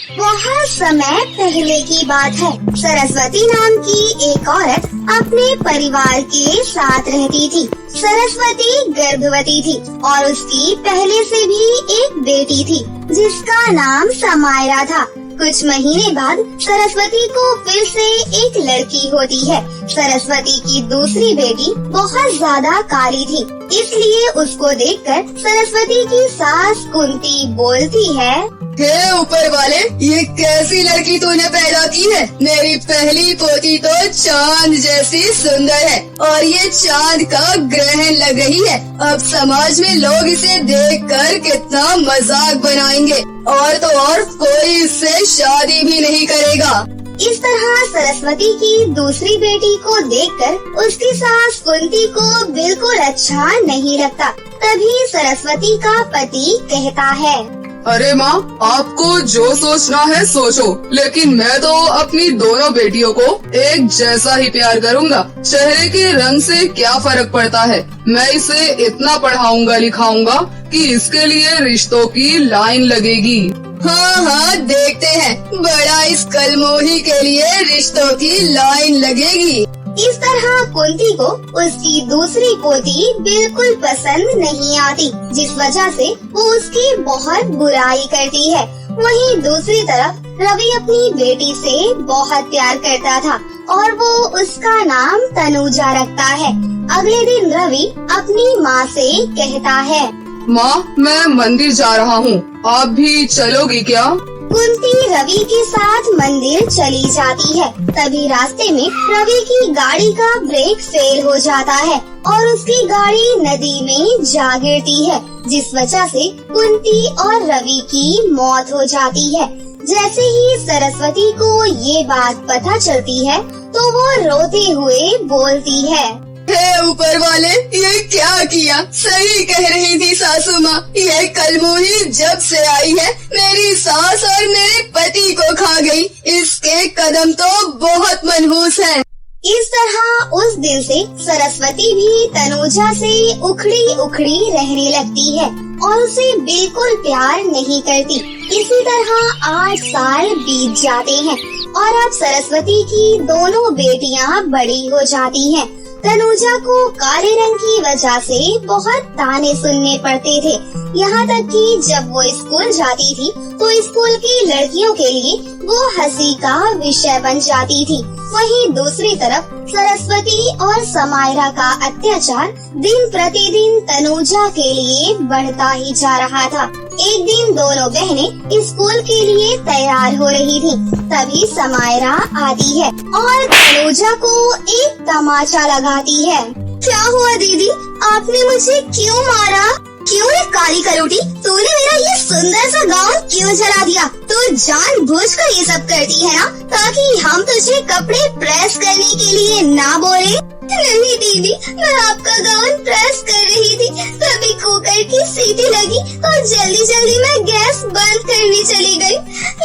बहुत समय पहले की बात है। सरस्वती नाम की एक औरत अपने परिवार के साथ रहती थी। सरस्वती गर्भवती थी और उसकी पहले से भी एक बेटी थी जिसका नाम समायरा था। कुछ महीने बाद सरस्वती को फिर से एक लड़की होती है। सरस्वती की दूसरी बेटी बहुत ज्यादा काली थी, इसलिए उसको देखकर सरस्वती की सास कुंती बोलती है, हे ऊपर वाले, ये कैसी लड़की तूने पैदा की है। मेरी पहली पोती तो चांद जैसी सुंदर है और ये चांद का ग्रहण लग रही है। अब समाज में लोग इसे देखकर कितना मजाक बनाएंगे और तो और कोई इससे शादी भी नहीं करेगा। इस तरह सरस्वती की दूसरी बेटी को देखकर उसकी सास कुंती को बिल्कुल अच्छा नहीं लगता। तभी सरस्वती का पति कहता है, अरे माँ, आपको जो सोचना है सोचो, लेकिन मैं तो अपनी दोनों बेटियों को एक जैसा ही प्यार करूँगा। चेहरे के रंग से क्या फर्क पड़ता है। मैं इसे इतना पढ़ाऊंगा लिखाऊंगा कि इसके लिए रिश्तों की लाइन लगेगी। हाँ, देखते हैं बड़ा इस कलमोही के लिए रिश्तों की लाइन लगेगी। इस तरह कुंती को उसकी दूसरी पोती बिल्कुल पसंद नहीं आती, जिस वजह से वो उसकी बहुत बुराई करती है। वहीं दूसरी तरफ रवि अपनी बेटी से बहुत प्यार करता था और वो उसका नाम तनुजा रखता है। अगले दिन रवि अपनी माँ से कहता है, माँ, मैं मंदिर जा रहा हूँ, आप भी चलोगी क्या? कुंती रवि के साथ मंदिर चली जाती है। तभी रास्ते में रवि की गाड़ी का ब्रेक फेल हो जाता है और उसकी गाड़ी नदी में जा गिरती है, जिस वजह से कुंती और रवि की मौत हो जाती है। जैसे ही सरस्वती को ये बात पता चलती है तो वो रोते हुए बोलती है, हे ऊपर वाले, ये क्या किया। सही कह रही थी सासू माँ, ये कलमोही जब से आई है मेरी सास और मेरे पति को खा गई। इसके कदम तो बहुत मनहूस हैं। इस तरह उस दिन से सरस्वती भी तनुजा से उखड़ी उखड़ी रहने लगती है और उसे बिल्कुल प्यार नहीं करती। इसी तरह 8 साल बीत जाते हैं और अब सरस्वती की दोनों बेटियां बड़ी हो जाती हैं। तनुजा को काले रंग की वजह से बहुत ताने सुनने पड़ते थे। यहाँ तक कि जब वो स्कूल जाती थी तो स्कूल की लड़कियों के लिए वो हंसी का विषय बन जाती थी। वहीं दूसरी तरफ सरस्वती और समायरा का अत्याचार दिन प्रतिदिन तनुजा के लिए बढ़ता ही जा रहा था। एक दिन दोनों बहनें स्कूल के लिए तैयार हो रही थी। तभी समायरा आती है और तनुजा को एक तमाचा लगाती है। क्या हुआ दीदी, आपने मुझे क्यों मारा? क्यों ये काली करोटी, तूने मेरा ये सुंदर सा गाउन क्यों जला दिया? तू जानबूझकर ये सब करती है ना, ताकि हम तुझे कपड़े प्रेस करने के लिए ना बोले? नहीं दीदी, मैं आपका गाउन प्रेस कर रही थी, तभी कुकर की सीटी लगी और जल्दी जल्दी मैं गैस बंद करने चली गई,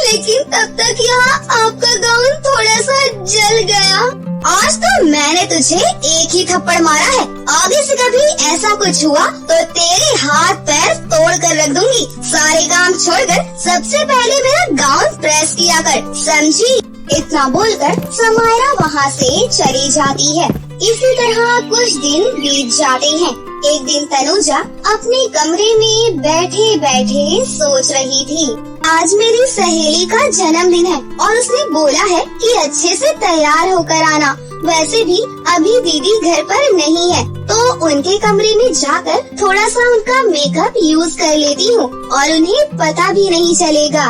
लेकिन तब तक यहाँ आपका गाउन थोड़ा सा जल गया। आज तो मैंने तुझे एक ही थप्पड़ मारा है, आगे से कभी ऐसा कुछ हुआ तो तेरे हाथ पैर तोड़ कर रख दूंगी। सारे काम छोड़कर सबसे पहले मेरा गाउन प्रेस किया कर, समझी? इतना बोलकर समायरा वहाँ से चली जाती है। इसी तरह कुछ दिन बीत जाते हैं। एक दिन तनुजा अपने कमरे में बैठे बैठे सोच रही थी, आज मेरी सहेली का जन्मदिन है और उसने बोला है कि अच्छे से तैयार होकर आना। वैसे भी अभी दीदी घर पर नहीं है तो उनके कमरे में जाकर थोड़ा सा उनका मेकअप यूज कर लेती हूँ और उन्हें पता भी नहीं चलेगा।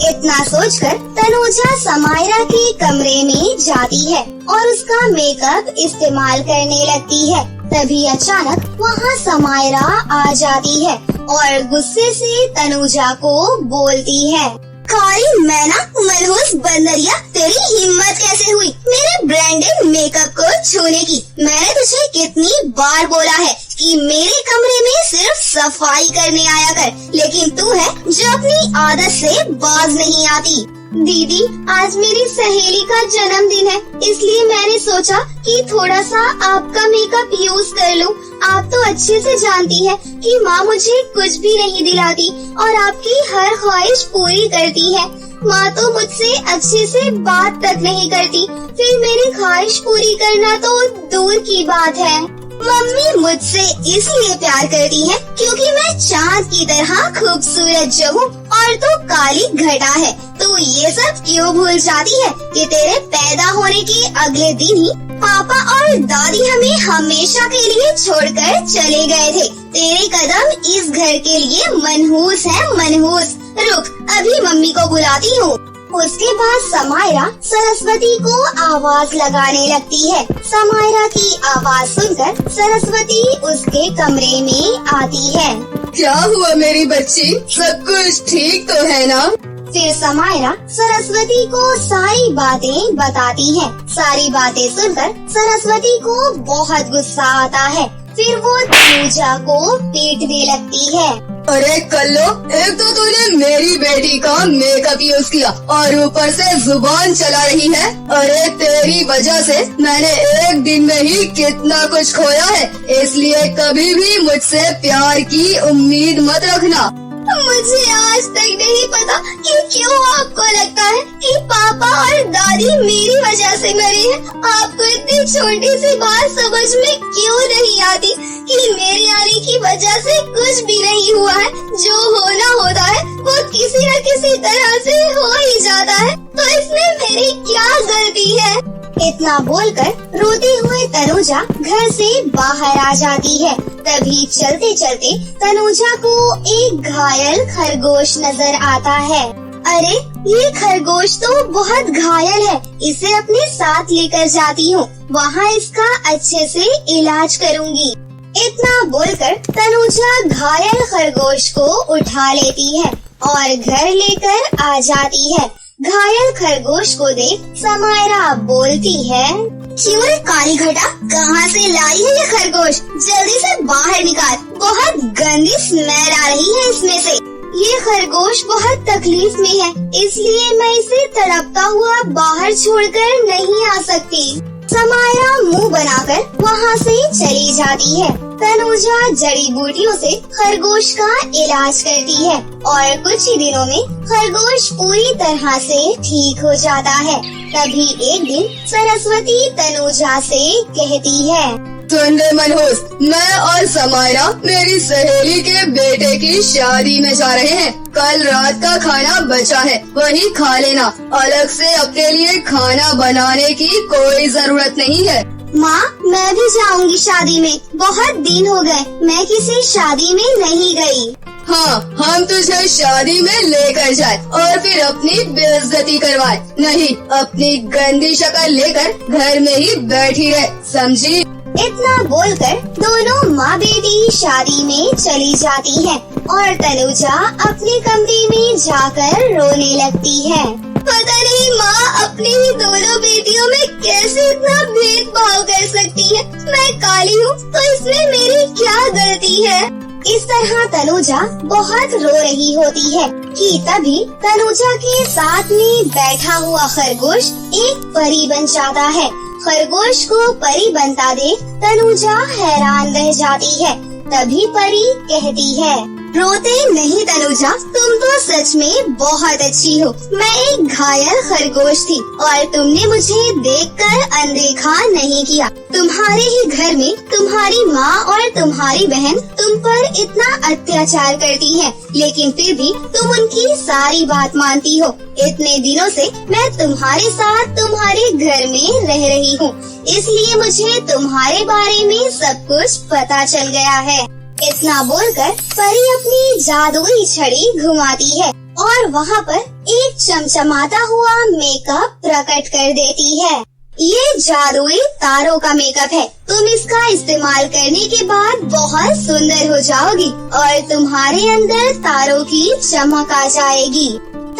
इतना सोचकर तनुजा समायरा के कमरे में जाती है और उसका मेकअप इस्तेमाल करने लगती है। तभी अचानक वहाँ समायरा आ जाती है और गुस्से से तनुजा को बोलती है, काली मैना मनहूस बंदरिया, तेरी हिम्मत कैसे हुई मेरे ब्रांडेड मेकअप को छूने की? मैंने तुझे कितनी बार बोला है कि मेरे कमरे में सिर्फ सफाई करने आया कर, लेकिन तू है जो अपनी आदत से बाज नहीं आती। दीदी, आज मेरी सहेली का जन्मदिन है, इसलिए मैंने सोचा कि थोड़ा सा आपका मेकअप यूज कर लूं। आप तो अच्छे से जानती है कि माँ मुझे कुछ भी नहीं दिलाती और आपकी हर ख्वाहिश पूरी करती है। माँ तो मुझसे अच्छे से बात तक नहीं करती, फिर मेरी ख्वाहिश पूरी करना तो दूर की बात है। मम्मी मुझसे इसलिए प्यार करती है क्योंकि मैं चाँद की तरह खूबसूरत जो हूँ और तो काली घटा है। तो ये सब क्यों भूल जाती है कि तेरे पैदा होने के अगले दिन ही पापा और दादी हमें हमेशा के लिए छोड़कर चले गए थे। तेरे कदम इस घर के लिए मनहूस है, मनहूस। रुक, अभी मम्मी को बुलाती हूँ। उसके बाद समायरा सरस्वती को आवाज लगाने लगती है। समायरा की आवाज सुनकर सरस्वती उसके कमरे में आती है। क्या हुआ मेरी बच्ची, सब कुछ ठीक तो है ना? फिर समायरा सरस्वती को सारी बातें बताती है। सारी बातें सुनकर सरस्वती को बहुत गुस्सा आता है। फिर वो तनुजा को पीटने लगती है। अरे कल्लो, एक तो तूने मेरी बेटी का मेकअप यूज किया और ऊपर से जुबान चला रही है। अरे तेरी वजह से मैंने एक दिन में ही कितना कुछ खोया है, इसलिए कभी भी मुझसे प्यार की उम्मीद मत रखना। मुझे आज तक नहीं पता कि क्यों आपको लगता है कि पापा और दादी मेरी वजह से मरे हैं। आपको इतनी छोटी सी बात समझ में क्यों नहीं आती कि मेरे आने की वजह से कुछ भी नहीं हुआ है। जो होना होता है वो किसी न किसी तरह से हो ही जाता है, तो इसमें मेरी क्या गलती है? इतना बोलकर रोते हुए तनुजा घर से बाहर आ जाती है। तभी चलते चलते तनुजा को एक घायल खरगोश नजर आता है। अरे ये खरगोश तो बहुत घायल है, इसे अपने साथ लेकर जाती हूँ, वहाँ इसका अच्छे से इलाज करूँगी। इतना बोलकर तनुजा घायल खरगोश को उठा लेती है और घर लेकर आ जाती है। घायल खरगोश को देख समायरा बोलती है, क्यों रे काली घटा, कहाँ से लाई है ये खरगोश? जल्दी से बाहर निकाल, बहुत गंदी स्मेल आ रही है इसमें से। ये खरगोश बहुत तकलीफ में है, इसलिए मैं इसे तड़पता हुआ बाहर छोड़कर नहीं आ सकती। समायरा मुंह बनाकर वहाँ से चली जाती है। तनुजा जड़ी बूटियों से खरगोश का इलाज करती है और कुछ ही दिनों में खरगोश पूरी तरह से ठीक हो जाता है। तभी एक दिन सरस्वती तनुजा से कहती है, सुन ले मनहूस, मैं और समायरा मेरी सहेली के बेटे की शादी में जा रहे हैं। कल रात का खाना बचा है, वही खा लेना। अलग से अपने लिए खाना बनाने की कोई जरूरत नहीं है। माँ, मैं भी जाऊंगी शादी में, बहुत दिन हो गए मैं किसी शादी में नहीं गई। हाँ, हम तुझे शादी में लेकर जाए और फिर अपनी बेइज्जती करवाए। नहीं, अपनी गंदी शक्ल लेकर घर में ही बैठी रहे, समझी? इतना बोलकर दोनों माँ बेटी शादी में चली जाती हैं और तनुजा अपने कमरे में जाकर रोने लगती है। पता नहीं माँ अपनी ही दोनों बेटियों में कैसे इतना भेदभाव कर सकती है। मैं काली हूँ तो इसमें मेरी क्या गलती है? इस तरह तनुजा बहुत रो रही होती है कि तभी तनुजा के साथ में बैठा हुआ खरगोश एक परी बन जाता है। खरगोश को परी बनता देख तनुजा हैरान रह जाती है। तभी परी कहती है, रोते नहीं तनुजा, तुम तो सच में बहुत अच्छी हो। मैं एक घायल खरगोश थी और तुमने मुझे देखकर अनदेखा नहीं किया। तुम्हारे ही घर में तुम्हारी माँ और तुम्हारी बहन तुम पर इतना अत्याचार करती है, लेकिन फिर भी तुम उनकी सारी बात मानती हो। इतने दिनों से मैं तुम्हारे साथ तुम्हारे घर में रह रही हूँ, इसलिए मुझे तुम्हारे बारे में सब कुछ पता चल गया है। इतना बोलकर परी अपनी जादुई छड़ी घुमाती है और वहाँ पर एक चमचमाता हुआ मेकअप प्रकट कर देती है। ये जादुई तारों का मेकअप है। तुम इसका इस्तेमाल करने के बाद बहुत सुंदर हो जाओगी और तुम्हारे अंदर तारों की चमक आ जाएगी।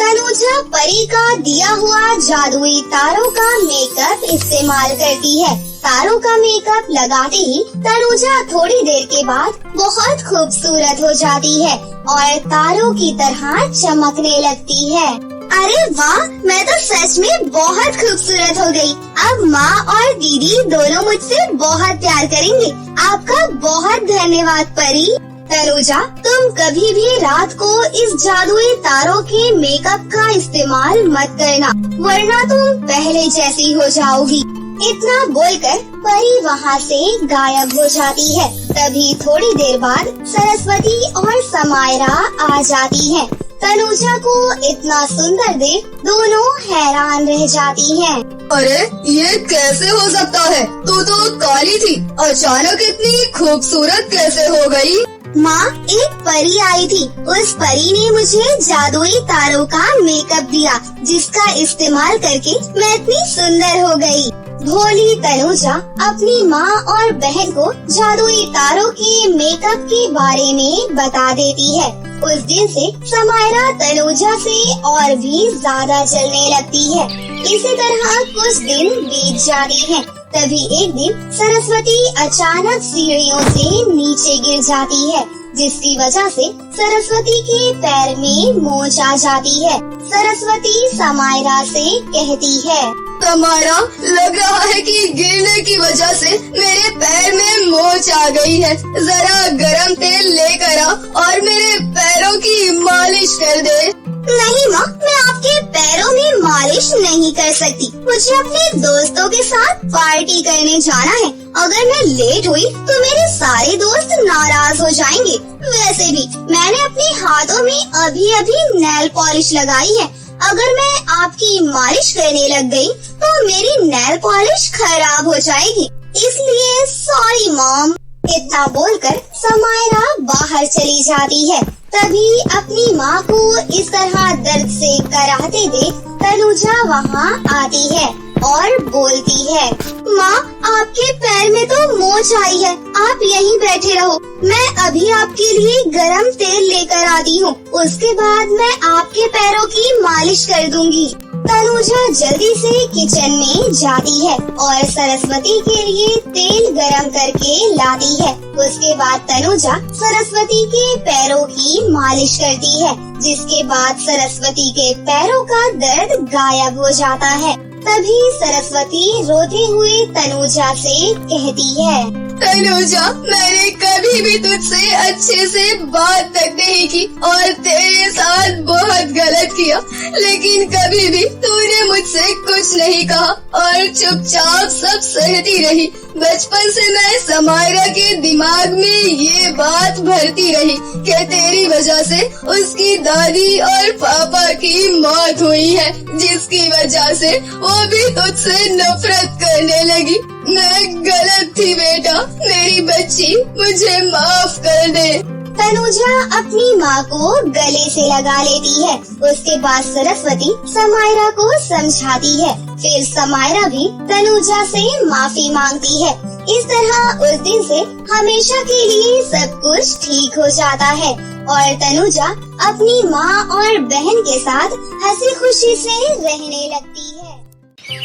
तनुजा परी का दिया हुआ जादुई तारों का मेकअप इस्तेमाल करती है। तारों का मेकअप लगाते ही तनुजा थोड़ी देर के बाद बहुत खूबसूरत हो जाती है और तारों की तरह चमकने लगती है। अरे वाह, मैं तो सच में बहुत खूबसूरत हो गई। अब माँ और दीदी दोनों मुझसे बहुत प्यार करेंगे। आपका बहुत धन्यवाद परी। तनुजा, तुम कभी भी रात को इस जादुई तारों के मेकअप का इस्तेमाल मत करना, वरना तुम पहले जैसी हो जाओगी। इतना बोलकर परी वहाँ से गायब हो जाती है। तभी थोड़ी देर बाद सरस्वती और समायरा आ जाती हैं। तनुजा को इतना सुंदर देख दोनों हैरान रह जाती हैं। अरे ये कैसे हो सकता है? तू तो काली थी, अचानक इतनी खूबसूरत कैसे हो गई? माँ, एक परी आई थी। उस परी ने मुझे जादुई तारों का मेकअप दिया, जिसका इस्तेमाल करके मैं इतनी सुंदर हो गई। भोली तनुजा अपनी माँ और बहन को जादुई तारों के मेकअप के बारे में बता देती है। उस दिन से समायरा तनुजा से और भी ज्यादा जलने लगती है। इसी तरह कुछ दिन बीत जाते हैं। तभी एक दिन सरस्वती अचानक सीढ़ियों से नीचे गिर जाती है, जिसकी वजह से सरस्वती के पैर में मोच आ जाती है। सरस्वती समायरा से कहती है, समायरा, लग रहा है कि गिरने की वजह से मेरे पैर में मोच आ गई है। जरा गरम तेल लेकर आ और मेरे पैरों की मालिश कर दे। नहीं माँ, मैं आपके पैरों में मालिश नहीं कर सकती। मुझे अपने दोस्तों के साथ पार्टी करने जाना है। अगर मैं लेट हुई तो मेरे सारे दोस्त नाराज हो जाएंगे। वैसे भी मैंने अपने हाथों में अभी अभी नेल पॉलिश लगाई है। अगर मैं आपकी मालिश करने लग गई तो मेरी नेल पॉलिश खराब हो जाएगी, इसलिए सॉरी मॉम। इतना बोलकर समायरा बाहर चली जाती है। तभी अपनी माँ को इस तरह दर्द से कराहते देख तनुजा वहाँ आती है और बोलती है, माँ, आपके पैर में तो मोच आई है, आप यहीं बैठे रहो। मैं अभी आपके लिए गरम तेल लेकर आती हूँ। उसके बाद मैं आपके पैरों की मालिश कर दूंगी। तनुजा जल्दी से किचन में जाती है और सरस्वती के लिए तेल गरम करके लाती है। उसके बाद तनुजा सरस्वती के पैरों की मालिश करती है, जिसके बाद सरस्वती के पैरों का दर्द गायब हो जाता है। तभी सरस्वती रोते हुए तनुजा से कहती है, तनुजा, मैंने कभी भी तुझसे अच्छे से बात तक नहीं की और तेरे साथ बहुत गलत किया, लेकिन कभी भी तूने मुझसे कुछ नहीं कहा और चुपचाप सब सहती रही। बचपन से मैं समायरा के दिमाग में ये बात भरती रही कि तेरी वजह से उसकी दादी और पापा की मौत हुई है, जिसकी वजह से वो भी तुझसे नफरत करने लगी। मैं गलत थी बेटा, मेरी बच्ची, मुझे माफ कर दे। तनुजा अपनी माँ को गले से लगा लेती है। उसके बाद सरस्वती समायरा को समझाती है। फिर समायरा भी तनुजा से माफी मांगती है। इस तरह उस दिन से हमेशा के लिए सब कुछ ठीक हो जाता है और तनुजा अपनी माँ और बहन के साथ हंसी खुशी से रहने लगती है।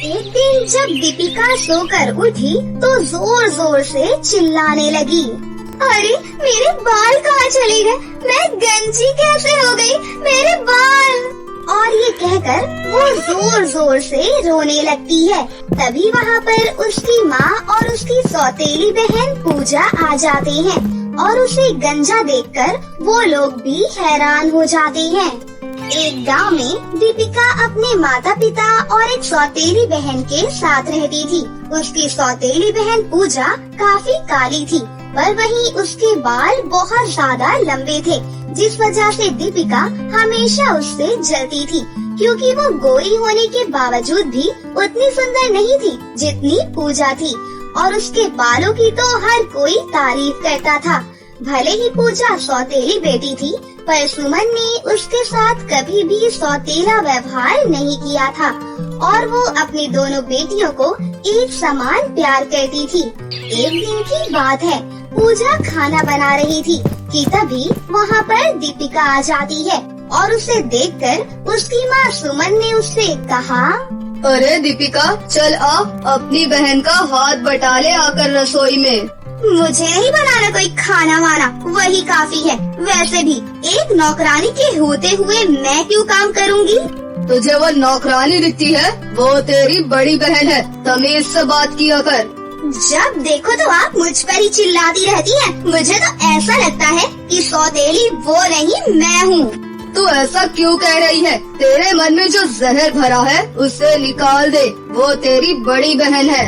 एक दिन जब दीपिका सोकर उठी तो जोर जोर से चिल्लाने लगी, अरे मेरे बाल कहाँ चले गए? मैं गंजी कैसे हो गई? मेरे बाल! और ये कहकर वो जोर जोर से रोने लगती है। तभी वहाँ पर उसकी माँ और उसकी सौतेली बहन पूजा आ जाते हैं और उसे गंजा देखकर वो लोग भी हैरान हो जाते हैं। एक गांव में दीपिका अपने माता पिता और एक सौतेली बहन के साथ रहती थी। उसकी सौतेली बहन पूजा काफी काली थी, पर वहीं उसके बाल बहुत ज्यादा लंबे थे, जिस वजह से दीपिका हमेशा उससे जलती थी, क्योंकि वो गोरी होने के बावजूद भी उतनी सुंदर नहीं थी जितनी पूजा थी और उसके बालों की तो हर कोई तारीफ करता था। भले ही पूजा सौतेली बेटी थी, पर सुमन ने उसके साथ कभी भी सौतेला व्यवहार नहीं किया था और वो अपनी दोनों बेटियों को एक समान प्यार करती थी। एक दिन की बात है, पूजा खाना बना रही थी कि तभी वहाँ पर दीपिका आ जाती है और उसे देखकर उसकी माँ सुमन ने उससे कहा, अरे दीपिका, चल आ, अपनी बहन का हाथ बटा ले आकर रसोई में। मुझे नहीं बनाना कोई खाना वाना, वही काफी है। वैसे भी एक नौकरानी के होते हुए मैं क्यों काम करूँगी? तुझे वो नौकरानी दिखती है? वो तेरी बड़ी बहन है, तमीज से बात किया कर। जब देखो तो आप मुझ पर ही चिल्लाती रहती हैं। मुझे तो ऐसा लगता है कि सौतेली वो नहीं मैं हूँ। तू ऐसा क्यों कह रही है? तेरे मन में जो जहर भरा है उसे निकाल दे, वो तेरी बड़ी बहन है।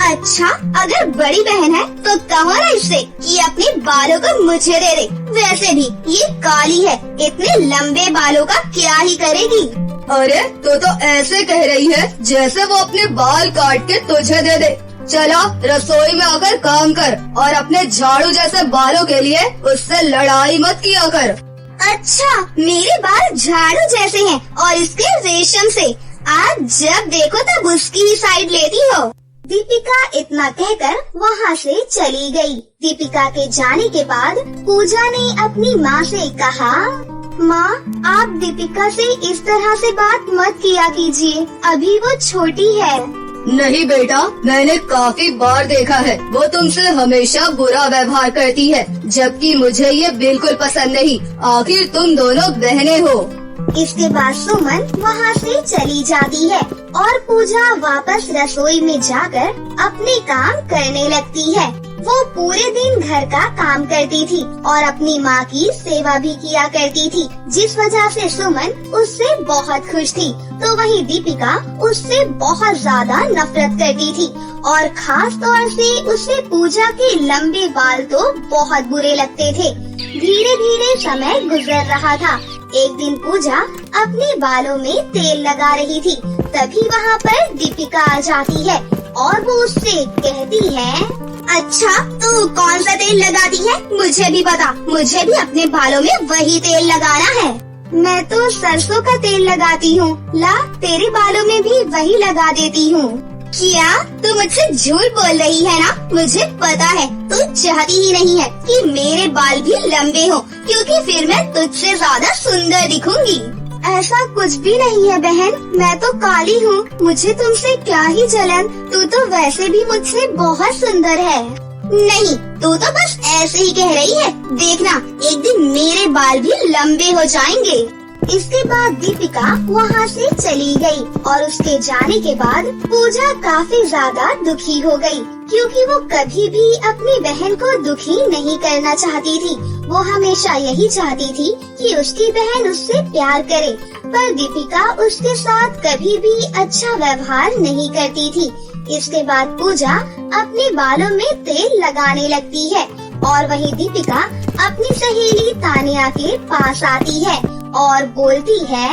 अच्छा, अगर बड़ी बहन है तो कहो ना इससे कि अपने बालों को मुझे दे दे। वैसे भी ये काली है, इतने लंबे बालों का क्या ही करेगी। अरे तो ऐसे कह रही है जैसे वो अपने बाल काट के तुझे दे दे। चला रसोई में आकर काम कर और अपने झाड़ू जैसे बालों के लिए उससे लड़ाई मत किया कर। अच्छा, मेरे बाल झाड़ू जैसे हैं और इसके रेशम से। आज जब देखो तब उसकी ही साइड लेती हो। दीपिका इतना कहकर वहाँ से चली गई। दीपिका के जाने के बाद पूजा ने अपनी माँ से कहा, माँ, आप दीपिका से इस तरह से बात मत किया कीजिए, अभी वो छोटी है। नहीं बेटा, मैंने काफी बार देखा है वो तुमसे हमेशा बुरा व्यवहार करती है, जबकि मुझे ये बिल्कुल पसंद नहीं। आखिर तुम दोनों बहनें हो। इसके बाद सुमन वहाँ से चली जाती है और पूजा वापस रसोई में जाकर अपने काम करने लगती है। वो पूरे दिन घर का काम करती थी और अपनी माँ की सेवा भी किया करती थी, जिस वजह से सुमन उससे बहुत खुश थी। तो वहीं दीपिका उससे बहुत ज्यादा नफरत करती थी और खास तौर से उसे पूजा के लंबे बाल तो बहुत बुरे लगते थे। धीरे धीरे समय गुजर रहा था। एक दिन पूजा अपने बालों में तेल लगा रही थी, तभी वहाँ पर दीपिका आ जाती है और वो उससे कहती है, अच्छा, तू कौन सा तेल लगाती है? मुझे भी बता, मुझे भी अपने बालों में वही तेल लगाना है। मैं तो सरसों का तेल लगाती हूँ, ला तेरे बालों में भी वही लगा देती हूँ। क्या तू मुझसे झूठ बोल रही है ना? मुझे पता है तू चाहती ही नहीं है कि मेरे बाल भी लंबे हो, क्योंकि फिर मैं तुझसे ज्यादा सुंदर दिखूंगी। ऐसा कुछ भी नहीं है बहन, मैं तो काली हूँ, मुझे तुमसे क्या ही जलन। तू तो वैसे भी मुझसे बहुत सुंदर है। नहीं, तू तो बस ऐसे ही कह रही है। देखना, एक दिन मेरे बाल भी लंबे हो जाएंगे। इसके बाद दीपिका वहाँ से चली गई और उसके जाने के बाद पूजा काफी ज्यादा दुखी हो गई, क्योंकि वो कभी भी अपनी बहन को दुखी नहीं करना चाहती थी। वो हमेशा यही चाहती थी कि उसकी बहन उससे प्यार करे, पर दीपिका उसके साथ कभी भी अच्छा व्यवहार नहीं करती थी। इसके बाद पूजा अपने बालों में तेल लगाने लगती है और वही दीपिका अपनी सहेली तानिया के पास आती है और बोलती है,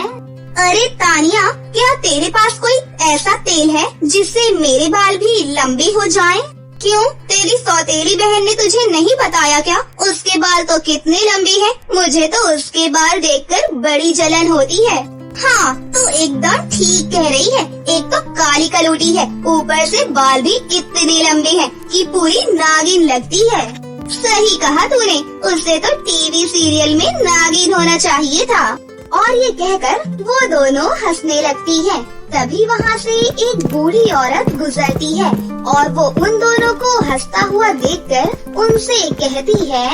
अरे तानिया, क्या तेरे पास कोई ऐसा तेल है जिससे मेरे बाल भी लंबे हो जाएं? क्यों, तेरी सौतेली बहन ने तुझे नहीं बताया क्या? उसके बाल तो कितने लंबे हैं, मुझे तो उसके बाल देखकर बड़ी जलन होती है। हाँ, तू एकदम ठीक कह रही है। एक तो काली कलूटी है, ऊपर से बाल भी इतने लंबे हैं कि पूरी नागिन लगती है। सही कहा तूने, उससे तो टीवी सीरियल में नागिन होना चाहिए था। और ये कहकर वो दोनों हंसने लगती है। तभी वहाँ से एक बूढ़ी औरत गुजरती है और वो उन दोनों को हंसता हुआ देखकर उनसे कहती है,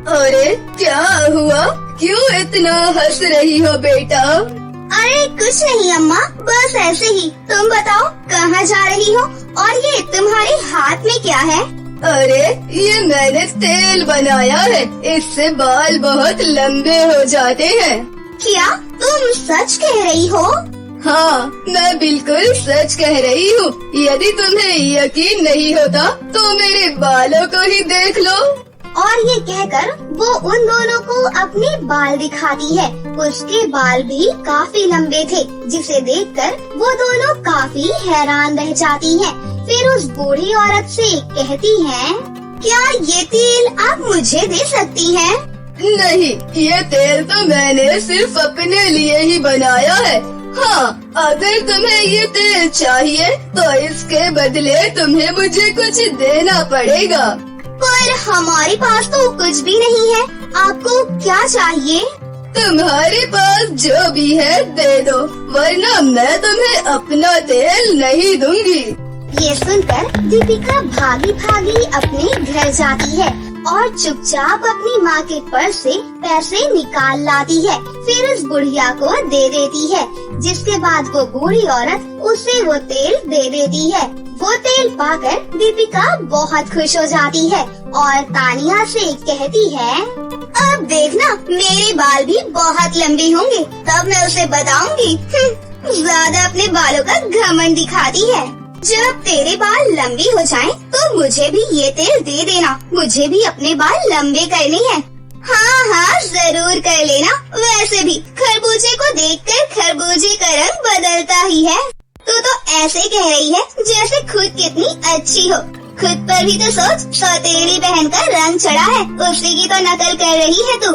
अरे क्या हुआ, क्यों इतना हंस रही हो बेटा? अरे कुछ नहीं अम्मा, बस ऐसे ही। तुम बताओ कहाँ जा रही हो और ये तुम्हारे हाथ में क्या है? अरे ये मैंने तेल बनाया है, इससे बाल बहुत लंबे हो जाते हैं। क्या तुम सच कह रही हो? हाँ, मैं बिल्कुल सच कह रही हूँ। यदि तुम्हें यकीन नहीं होता तो मेरे बालों को ही देख लो। और ये कहकर वो उन दोनों को अपने बाल दिखाती है। उसके बाल भी काफी लंबे थे, जिसे देखकर वो दोनों काफी हैरान रह जाती हैं। फिर उस बूढ़ी औरत से कहती हैं, क्या ये तेल आप मुझे दे सकती हैं? नहीं, ये तेल तो मैंने सिर्फ अपने लिए ही बनाया है। हाँ, अगर तुम्हें ये तेल चाहिए तो इसके बदले तुम्हें मुझे कुछ देना पड़ेगा। पर हमारे पास तो कुछ भी नहीं है, आपको क्या चाहिए? तुम्हारे पास जो भी है दे दो, वरना मैं तुम्हें अपना तेल नहीं दूंगी। ये सुनकर दीपिका भागी भागी अपने घर जाती है और चुपचाप अपनी माँ के पर्स से पैसे निकाल लाती है। फिर उस बुढ़िया को दे देती है, जिसके बाद वो बूढ़ी औरत उसे वो तेल दे देती है। वो वो तेल पाकर दीपिका बहुत खुश हो जाती है और तानिया से कहती है, अब देखना मेरे बाल भी बहुत लंबे होंगे, तब मैं उसे बताऊंगी। ज्यादा अपने बालों का घमंड दिखाती है। जब तेरे बाल लंबे हो जाएं, तो मुझे भी ये तेल दे देना, मुझे भी अपने बाल लंबे करने हैं। हाँ, जरूर कर लेना। वैसे भी खरबूजे को देखकर खरबूजे का रंग बदलता ही है। तू तो ऐसे कह रही है जैसे खुद कितनी अच्छी हो। खुद पर भी तो सोच, सौतेली बहन का रंग चढ़ा है, उसी की तो नकल कर रही है तू।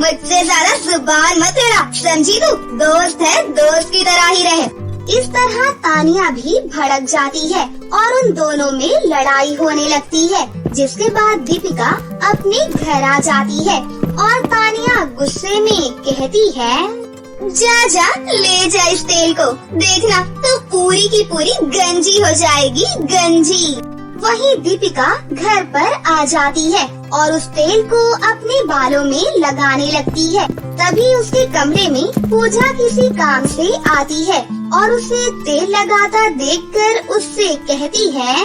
मुझसे ज्यादा जुबान मत लड़ा, समझी तू? दोस्त है, दोस्त की तरह ही रहे। इस तरह तानिया भी भड़क जाती है और उन दोनों में लड़ाई होने लगती है, जिसके बाद दीपिका अपने घर आ जाती है और तानिया गुस्से में कहती है, जा ले जा इस तेल को, देखना तो पूरी की पूरी गंजी हो जाएगी, गंजी। वहीं दीपिका घर पर आ जाती है और उस तेल को अपने बालों में लगाने लगती है। तभी उसके कमरे में पूजा किसी काम से आती है और उसे तेल लगाता देखकर उससे कहती है,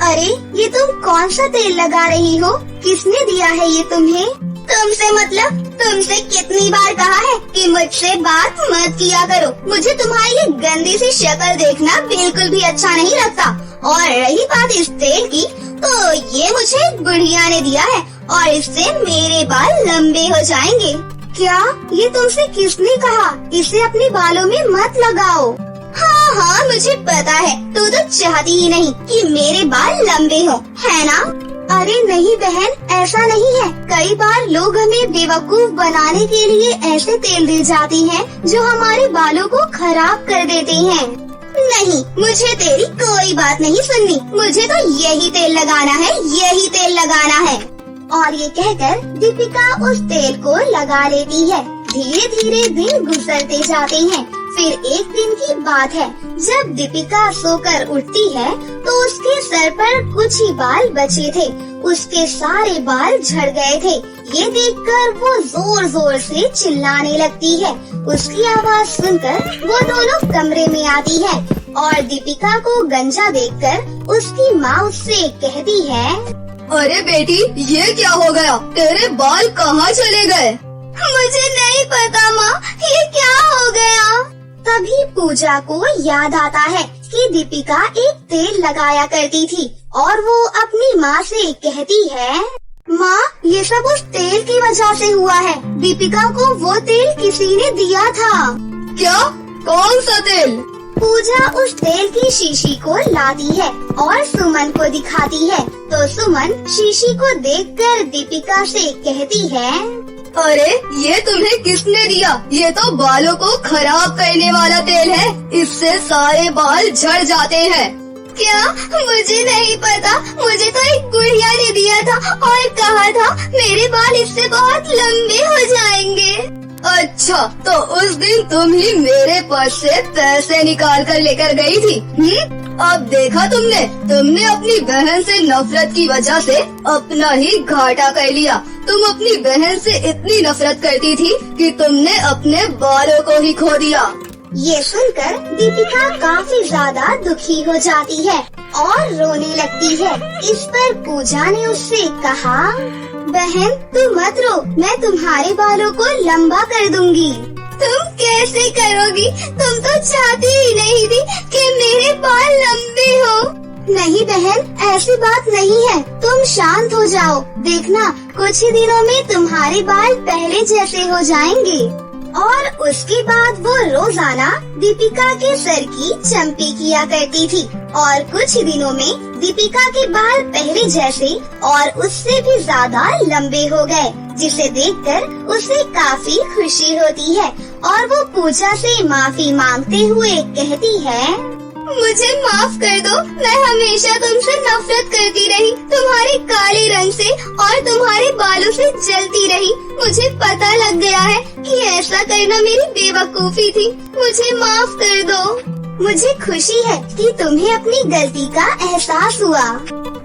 अरे ये तुम कौन सा तेल लगा रही हो? किसने दिया है ये तुम्हें? तुमसे मतलब? तुमसे कितनी बार कहा है कि मुझसे बात मत किया करो। मुझे तुम्हारी ये गंदी सी शक्ल देखना बिल्कुल भी अच्छा नहीं लगता। और रही बात इस तेल की, तो ये मुझे बुढ़िया ने दिया है और इससे मेरे बाल लंबे हो जाएंगे। क्या ये तुमसे किसने कहा? इसे अपने बालों में मत लगाओ। हाँ, मुझे पता है, तू तो चाहती ही नहीं कि मेरे बाल लंबे हो, है ना? अरे नहीं बहन, ऐसा नहीं है। कई बार लोग हमें बेवकूफ बनाने के लिए ऐसे तेल दे जाते हैं जो हमारे बालों को खराब कर देते हैं। नहीं, मुझे तेरी कोई बात नहीं सुननी। मुझे तो यही तेल लगाना है, यही तेल लगाना है। और ये कहकर दीपिका उस तेल को लगा लेती है। धीरे धीरे दिन गुजरते जाते हैं। फिर एक दिन की बात है, जब दीपिका सोकर उठती है तो उसके सर पर कुछ ही बाल बचे थे। उसके सारे बाल झड़ गए थे। ये देखकर वो जोर जोर से चिल्लाने लगती है। उसकी आवाज सुनकर वो दोनों कमरे में आती है और दीपिका को गंजा देखकर उसकी माँ उससे कहती है, अरे बेटी, ये क्या हो गया? तेरे बाल कहाँ चले गए? मुझे नहीं पता माँ, ये क्या हो गया? तभी पूजा को याद आता है कि दीपिका एक तेल लगाया करती थी और वो अपनी माँ से कहती है, माँ ये सब उस तेल की वजह से हुआ है। दीपिका को वो तेल किसी ने दिया था। क्या? कौन सा तेल? पूजा उस तेल की शीशी को लाती है और सुमन को दिखाती है, तो सुमन शीशी को देखकर दीपिका से कहती है, अरे ये तुम्हें किसने दिया? ये तो बालों को खराब करने वाला तेल है, इससे सारे बाल झड़ जाते हैं। क्या? मुझे नहीं पता, मुझे तो एक बुढ़िया ने दिया था और कहा था मेरे बाल इससे बहुत लंबे हो जाएंगे। अच्छा, तो उस दिन तुम ही मेरे पर्स से पैसे निकाल कर लेकर गई थी। अब देखा तुमने अपनी बहन से नफरत की वजह से अपना ही घाटा कर लिया। तुम अपनी बहन से इतनी नफरत करती थी कि तुमने अपने बालों को ही खो दिया। ये सुनकर दीपिका काफी ज्यादा दुखी हो जाती है और रोने लगती है। इस पर पूजा ने उससे कहा, बहन तू मत रो, मैं तुम्हारे बालों को लंबा कर दूंगी। तुम कैसे करोगी? तुम तो चाहती ही नहीं थी कि मेरे बाल लंबे हो। नहीं बहन, ऐसी बात नहीं है, तुम शांत हो जाओ। देखना कुछ ही दिनों में तुम्हारे बाल पहले जैसे हो जाएंगे। और उसके बाद वो रोजाना दीपिका के सर की चंपी किया करती थी और कुछ दिनों में दीपिका के बाल पहले जैसे और उससे भी ज्यादा लंबे हो गए, जिसे देखकर उसे काफी खुशी होती है और वो पूजा से माफी मांगते हुए कहती है, मुझे माफ कर दो, मैं हमेशा तुमसे नफरत करती रही, तुम्हारे काले रंग से और तुम्हारे बालों से जलती रही। मुझे पता लग गया है कि ऐसा करना मेरी बेवकूफी थी, मुझे माफ कर दो। मुझे खुशी है कि तुम्हें अपनी गलती का एहसास हुआ।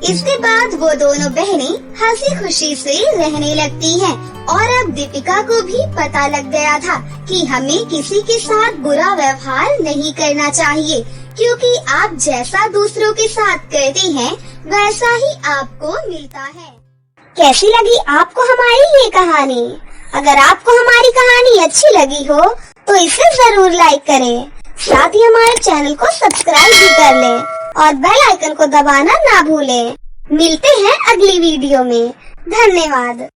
इसके बाद वो दोनों बहनें हंसी खुशी से रहने लगती हैं और अब दीपिका को भी पता लग गया था कि हमें किसी के साथ बुरा व्यवहार नहीं करना चाहिए, क्योंकि आप जैसा दूसरों के साथ करते हैं वैसा ही आपको मिलता है। कैसी लगी आपको हमारी ये कहानी? अगर आपको हमारी कहानी अच्छी लगी हो तो इसे जरूर लाइक करें, साथ ही हमारे चैनल को सब्सक्राइब भी कर लें और बेल आइकन को दबाना ना भूलें। मिलते हैं अगली वीडियो में। धन्यवाद।